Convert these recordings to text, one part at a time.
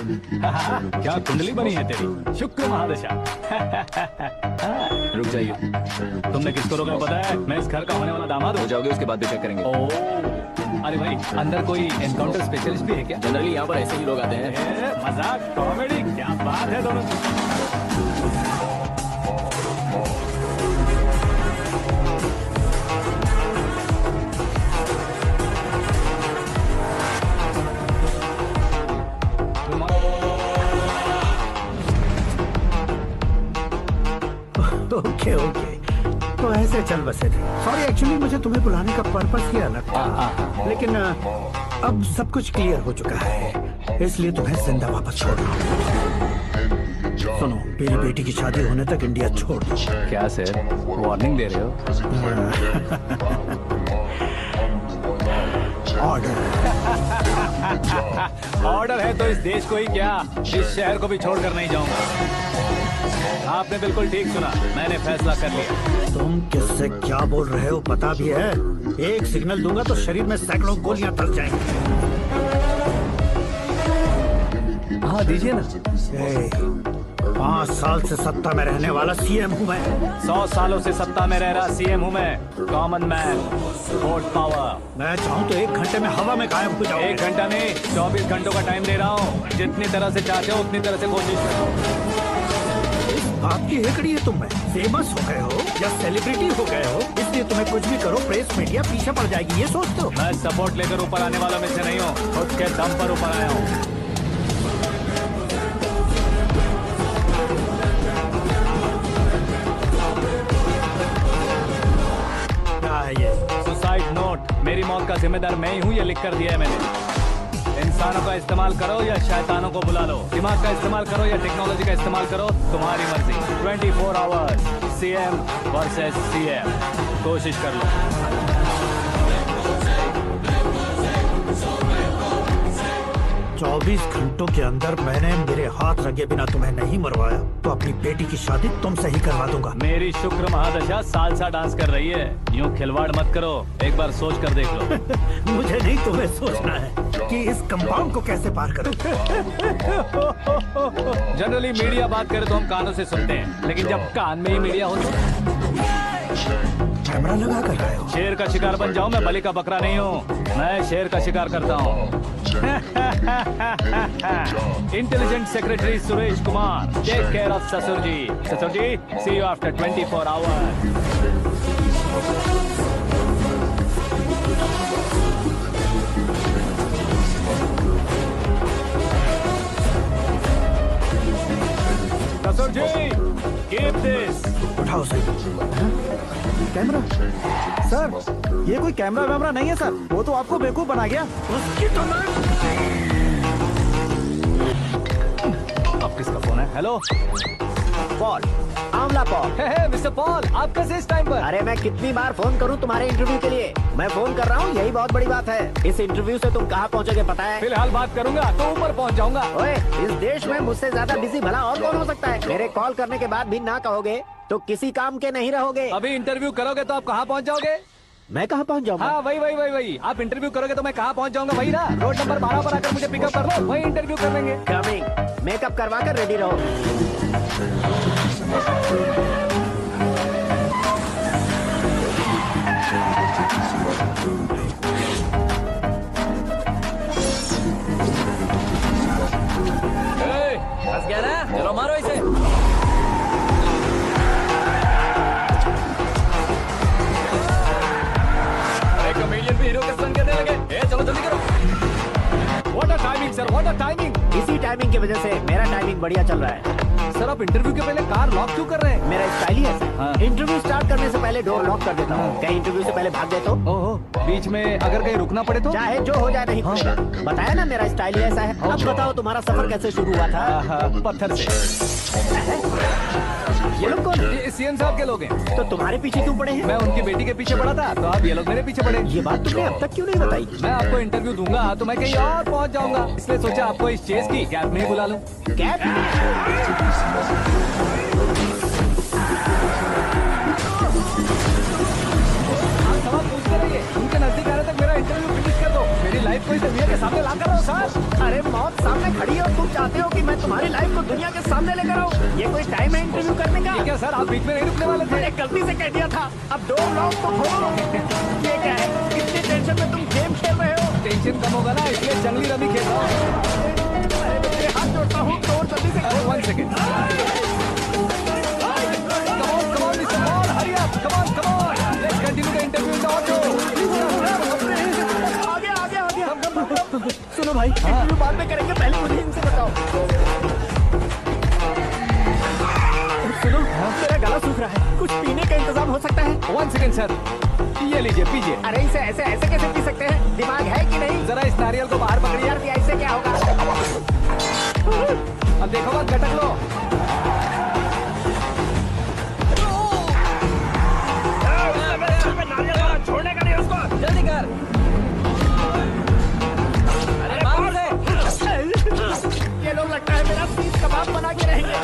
क्या कुंडली बनी है तेरी, शुक्र महादशा। रुक जाइए, तुमने किसको रोका पता है? मैं इस घर का होने वाला दामाद हो जाओगे उसके बाद भी चेक करेंगे। अरे भाई, अंदर कोई एनकाउंटर स्पेशलिस्ट भी है क्या? जनरली यहाँ पर ऐसे ही लोग आते हैं। मजाक, कॉमेडी, क्या बात है दोनों। ओके ओके, तो ऐसे चल बसे थे। सॉरी, एक्चुअली मुझे तुम्हें बुलाने का पर्पस ही अलग था, लेकिन अब सब कुछ क्लियर हो चुका है, इसलिए तुम्हें जिंदा वापस छोड़ रहा हूँ। सुनो, मेरी बेटी की शादी होने तक इंडिया छोड़ दो। क्या सर, वार्निंग दे रहे हो? ऑर्डर। ऑर्डर है तो इस देश को ही क्या, इस शहर को भी छोड़कर नहीं जाऊंगा। आपने बिल्कुल ठीक सुना, मैंने फैसला कर लिया। तुम किससे क्या बोल रहे हो पता भी है? एक सिग्नल दूंगा तो शरीर में सैकड़ों गोलियां धस जाएंगी। हाँ दीजिए ना। 5 साल से सत्ता में रहने वाला सीएम हूँ मैं। 100 सालों से सत्ता में रह रहा सीएम हूँ मैं। Common man, vote power. मैं चाहूँ तो 1 घंटे में हवा में गायब हो जाऊँ। 1 घंटा नहीं, 24 घंटों का टाइम दे रहा हूँ। जितनी तरह से चाहते हो उतनी तरह से कोशिश करो। आपकी हेकड़ी है, तुम में फेमस हो गए हो या सेलिब्रिटी हो गए हो, इसलिए तुम्हें कुछ भी करो प्रेस मीडिया पीछे पड़ जाएगी, ये सोचते हो? मैं सपोर्ट लेकर ऊपर आने वालों में से नहीं हूँ, खुद के दम पर ऊपर आया हूँ। क्या है ये? Suicide note. मेरी मौत का जिम्मेदार मैं ही हूँ, ये लिख कर दिया है मैंने। इंसानों का इस्तेमाल करो या शैतानों को बुला लो, दिमाग का इस्तेमाल करो या टेक्नोलॉजी का इस्तेमाल करो, तुम्हारी मर्जी। 24 आवर्स सीएम वर्सेस सीएम, कोशिश कर लो। 24 घंटों के अंदर मैंने मेरे हाथ रंगे बिना तुम्हें नहीं मरवाया तो अपनी बेटी की शादी तुमसे ही करवा दूंगा। मेरी शुक्र महादशा सालसा डांस कर रही है, यूं खिलवाड़ मत करो, एक बार सोच कर देख लो। मुझे नहीं, तुम्हें सोचना है कि इस कंपाउंड को कैसे पार करूं। जनरली मीडिया बात करे तो हम कानों से सुनते हैं, लेकिन जब कान में ही मीडिया हो तो कैमरा लगा कर रहे हो। शेर का शिकार बन जाऊं, मैं बलि का बकरा नहीं हूँ, मैं शेर का शिकार करता हूँ। Intelligent secretary Suresh Kumar, take care of ससुर जी। ससुर जी, सी यू आफ्टर 24 आवर्स। ससुर जी, कीप दिस। उठाओ सही। कैमरा? सर, ये कोई कैमरा वैमरा नहीं है सर, वो तो आपको बेवकूफ बना गया। उसकी तो मैं... अब किसका फोन है? Hello Paul, Amla Paul. Mister Paul, आप कैसे इस टाइम पर? अरे मैं कितनी बार फोन करूं तुम्हारे इंटरव्यू के लिए? मैं फोन कर रहा हूं, यही बहुत बड़ी बात है। इस इंटरव्यू से तुम कहां पहुंचोगे पता है? फिलहाल बात करूंगा तो ऊपर पहुंच जाऊंगा। ओए, इस देश में मुझसे ज्यादा बिजी भला और कौन हो सकता है? मेरे कॉल करने के बाद भी ना कहोगे तो किसी काम के नहीं रहोगे। अभी इंटरव्यू करोगे तो आप कहाँ पहुँच जाओगे? मैं कहाँ पहुँच जाऊंगा? हाँ वही। आप इंटरव्यू करोगे तो मैं कहाँ पहुँच जाऊंगा? वही ना, रोड नंबर 12 पर आकर मुझे पिकअप कर लो, वही इंटरव्यू कर लेंगे। कमिंग। मेकअप करवा कर रेडी रहो। फंस गया ना, चलो मारो इसे। कमेडियन भी हीरो के संग करने लगे। चलो जल्दी करो। What a timing sir, what a timing. इसी टाइमिंग की वजह से मेरा टाइमिंग बढ़िया चल रहा है। सर आप इंटरव्यू के पहले कार लॉक क्यों कर रहे हैं? मेरा स्टाइल ही ऐसा है। हाँ। इंटरव्यू स्टार्ट करने से पहले डोर लॉक कर देता हूँ। कहीं इंटरव्यू से पहले भाग गए तो? ओहो, बीच में अगर कहीं रुकना पड़े तो? चाहे जो हो जाए नहीं खुलेगा। बताया ना मेरा स्टाइल ही ऐसा है। अब बताओ तुम्हारा सफर कैसे शुरू हुआ था? पत्थर से। ये लोग कौन है? ये सीएम साहब के लोग हैं। तो तुम्हारे पीछे क्यों पड़े हैं? मैं उनकी बेटी के पीछे पड़ा था, तो आप ये लोग मेरे पीछे पड़े। ये बात तुमने अब तक क्यों नहीं बताई? मैं आपको इंटरव्यू दूंगा तो मैं कहीं और पहुंच जाऊंगा, इसलिए सोचा आपको इस चेस की कैब में ही बुला लूं। कैब? आप सवाल पूछते रहिए, उनके नजदीक आने तक मेरा इंटरव्यू फिनिश कर दो। मेरी लाइफ को इस दुनिया के सामने ला कर रहा हूँ सर। अरे मौत सामने खड़ी है और तुम चाहते हो कि मैं तुम्हारी लाइफ को दुनिया के सामने लेकर आऊं? ये कोई टाइम है इंटरव्यू करने का? ये क्या सर, आप बीच में नहीं रुकने वाले थे? मैंने गलती से कह दिया था, अब डोर लॉक तो खोलो। ये क्या है, इतनी टेंशन में तुम गेम खेल रहे हो? टेंशन कम होगा ना, इसलिए जंगली रमी खेल रहा हूँ। अरे मैं तेरे हाथ जोड़ता हूँ, डोर जल्दी से खोलो। 1 second. Come on, Mr. Paul, hurry up. Come on. Let's continue the interview in the auto. आगे। सुनो भाई, इंटरव्यू बाद में करेंगे, पहले मुझे इनसे बताओ। सुनो, मेरा गला सूख रहा है, कुछ पीने का इंतजाम हो सकता है? 1 सेकेंड सर, ये लीजिए पीजिए। अरे इसे ऐसे कैसे पी सकते हैं? दिमाग है कि नहीं? जरा इस नारियल को बाहर पकड़िए। यार ऐसे क्या होगा? अब देखो मत, गटक लो। छोड़ने का नहीं उसको, जल्दी कर। अरे बाहर से। ये लोग लगता है मेरा सीख कबाब बना के रहेंगे।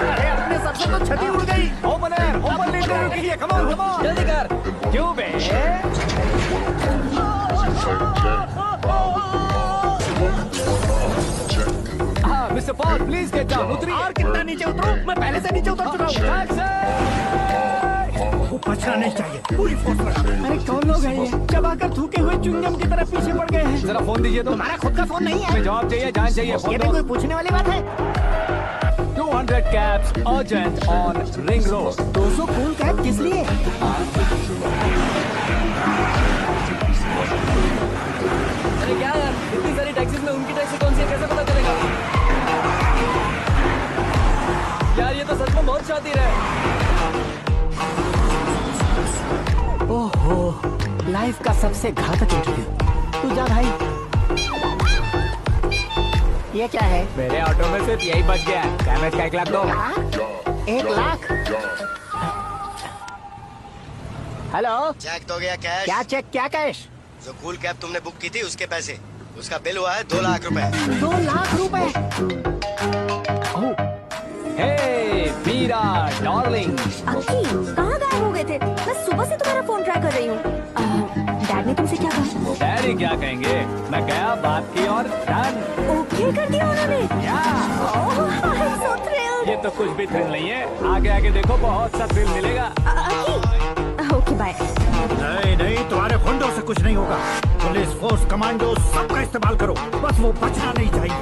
अरे अपने सबसे तो छठी उड़ गई। ओपन इंटरव्यू के लिए। कम ऑन जल्दी कर। क्यों बे? हाँ mister Paul, please get down. उतरिए। और कितना नीचे उतरूं? मैं पहले से नीचे उतर चुका हूँ। वो बचना नहीं चाहिए, पूरी फोर्स लगा। अरे कौन लोग हैं ये? चबाकर थूके हुए चुंगम की तरफ पीछे पड़ गए हैं। जरा फोन दीजिए तो। तुम्हारा खुद का फोन नहीं है? हमें जवाब चाहिए, जान चाहिए। ये फोन भी दो। कोई पूछने वाली बात है? 200 cabs urgent on Ring Road. 200 cool cab किस लिए? अरे क्या यार, इतनी सारी टैक्सीज में उनकी टैक्सी कौन सी है, कैसे पता चलेगा? यार ये तो सच में बहुत शातिर है। ओहो, लाइफ का सबसे घातक इंटरव्यू। तू जा भाई। ये क्या है? मेरे ऑटो में सिर्फ यही बच गया। कैमेज का 1 लाख दो। 1 लाख? हेलो, चेक तो गया कैश। क्या चेक, क्या कैश? जो कूल कैब तुमने बुक की थी उसके पैसे, उसका बिल हुआ है 2 लाख रुपए। 2 लाख रुपए? हे मीरा डार्लिंग। अक्की, कहाँ गायब हो गए थे? मैं सुबह से तुम्हारा फोन ट्राई कर रही हूँ। डैड ने तुमसे क्या कहा? डैडी क्या कहेंगे, मैं गया, बात की और डन। ओके कर दिया उन्होंने? I'm so thrilled. ये तो कुछ भी थ्रिल नहीं है, आगे आगे देखो बहुत सा थ्रिल मिलेगा। अक्की, ओके बाय। नहीं, तुम्हारे गुंडों से कुछ नहीं होगा। पुलिस फोर्स, कमांडो, सबका इस्तेमाल करो, बस वो बचना नहीं चाहिए।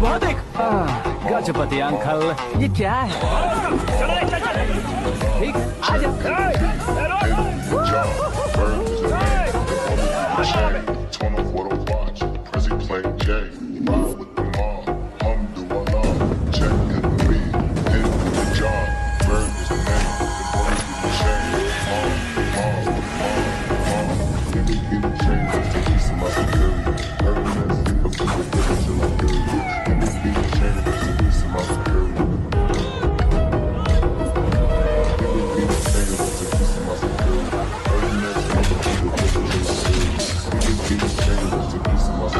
वहाँ देख। गजपति अंकल, ये क्या है? ठीक, आजा। Turn off what I watch. Prezi playing Jay. Ride with the mob. Alhamdulillah. Check in the beat. In the job. Bird is the name. The boy is the shame. Give me change just to keep some of the good. Earnest. But people get it till I'm good. Give me change just to keep some of the good. Give me change just to keep some of the good. Earnest. But people get it till I'm good.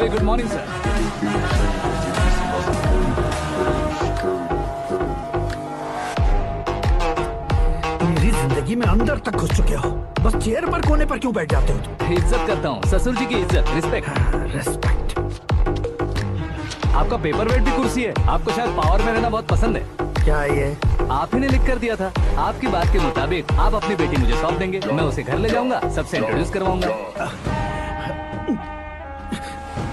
Very good morning sir. मेरी जिंदगी में अंदर तक घुस चुके हो, बस chair पर कोने पर क्यों बैठ जाते हो तुम? इज्जत करता हूँ, ससुर जी की इज्जत, रिस्पेक्ट। रेस्पेक्ट। आपका पेपर वेट भी कुर्सी है। आपको शायद पावर में रहना बहुत पसंद है। क्या ये? आप ही ने लिख कर दिया था। आपकी बात के मुताबिक आप अपनी बेटी मुझे सौंप देंगे, मैं उसे घर ले जाऊंगा, सबसे इंट्रोड्यूस करवाऊंगा।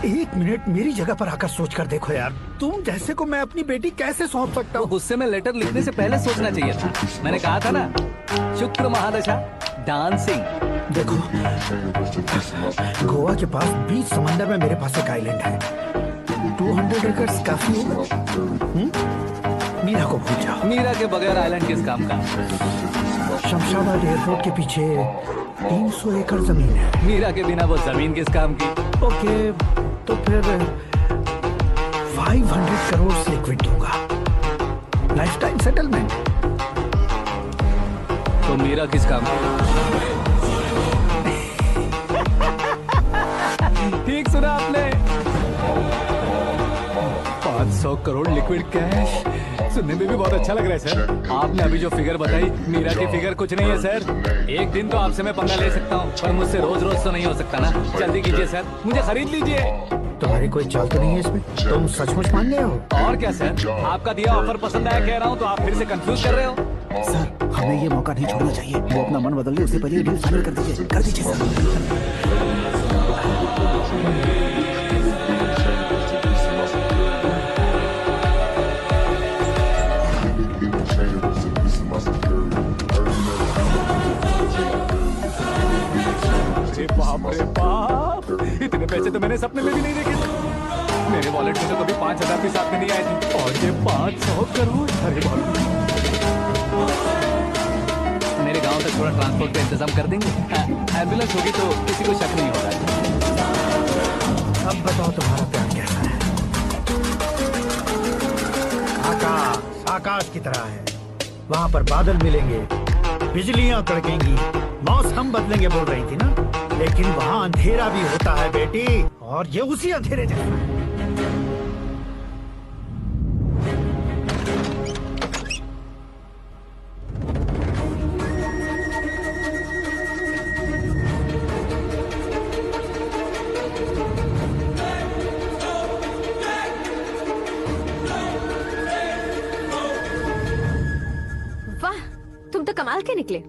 एक मिनट मेरी जगह पर आकर सोच कर देखो यार, तुम जैसे को मैं अपनी बेटी कैसे सौंप सकता तो हूँ? गुस्से में लेटर लिखने से पहले सोचना चाहिए था। मैंने कहा था ना, शुक्र महादशा डांसिंग। देखो, गोवा के पास बीच समंदर में मेरे पास एक आइलैंड है। 200 एकर्स काफी होगा। मीरा को भूल जाओ। मीरा के बगैर आइलैंड किस काम का? शमशाबाद एयरपोर्ट के पीछे 300 एकड़ जमीन है। मीरा के बिना वो जमीन किस काम की? ओके, तो फिर 500 करोड़ लिक्विड दूंगा, लाइफ टाइम सेटलमेंट। तो मीरा किस काम की? ठीक सुना आपने, 500 करोड़ लिक्विड कैश। सुनने में भी बहुत अच्छा लग रहा है सर। आपने अभी जो फिगर बताई, मीरा की फिगर कुछ नहीं है सर। एक दिन तो आपसे मैं पंगा ले सकता हूँ, पर मुझसे रोज रोज तो नहीं हो सकता ना। जल्दी कीजिए सर, मुझे खरीद लीजिए। तुम्हारी कोई चाल तो नहीं है इसमें? तुम सचमुच मान गए हो? और क्या सर, आपका दिया ऑफर पसंद आया कह रहा हूँ, तो आप फिर से कंफ्यूज कर रहे हो। सर, हमें ये मौका नहीं छोड़ना चाहिए। वो अपना मन बदल ले, उससे पहले डील फाइनल कर दीजिए। कर दीजिए सर। अरे बाप रे बाप, इतने पैसे तो मैंने सपने में भी नहीं देखे थे। मेरे वॉलेट में तो कभी 5,000 भी साथ में नहीं आए थे, और ये 500 करोड़। अरे बाप, मेरे गांव तक थोड़ा ट्रांसपोर्ट का इंतजाम कर देंगे? एम्बुलेंस होगी तो किसी को शक नहीं होगा। अब बताओ तुम्हारा प्यार कैसा है? आकाश आकाश की तरह है, वहाँ पर बादल मिलेंगे, बिजलियां कड़केंगी, मौसम बदलेंगे बोल रही थी ना, लेकिन वहाँ अंधेरा भी होता है बेटी, और ये उसी अंधेरे जैसा है। वाह, तुम तो कमाल के निकले।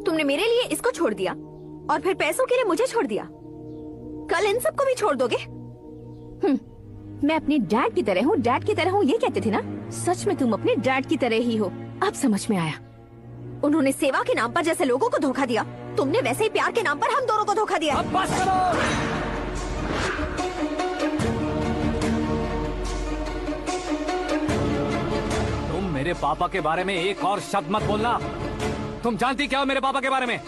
तुमने मेरे लिए इसको छोड़ दिया और फिर पैसों के लिए मुझे छोड़ दिया। कल इन सबको भी छोड़ दोगे? मैं अपने डैड की तरह हूँ, डैड की तरह हूँ, ये कहते थे ना। सच में तुम अपने डैड की तरह ही हो। अब समझ में आया। उन्होंने सेवा के नाम पर जैसे लोगों को धोखा दिया, तुमने वैसे ही प्यार के नाम पर हम दोनों को धोखा दिया। अब बस करो। तुम मेरे पापा के बारे में एक और शब्द मत बोलना। तुम जानती क्या हो मेरे पापा के बारे में?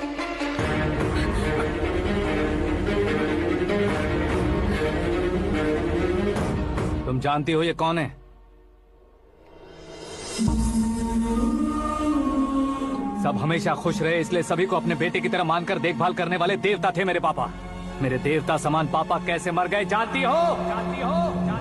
तुम जानती हो ये कौन है? सब हमेशा खुश रहे, इसलिए सभी को अपने बेटे की तरह मानकर देखभाल करने वाले देवता थे मेरे पापा। मेरे देवता समान पापा कैसे मर गए जानती हो? जानती हो?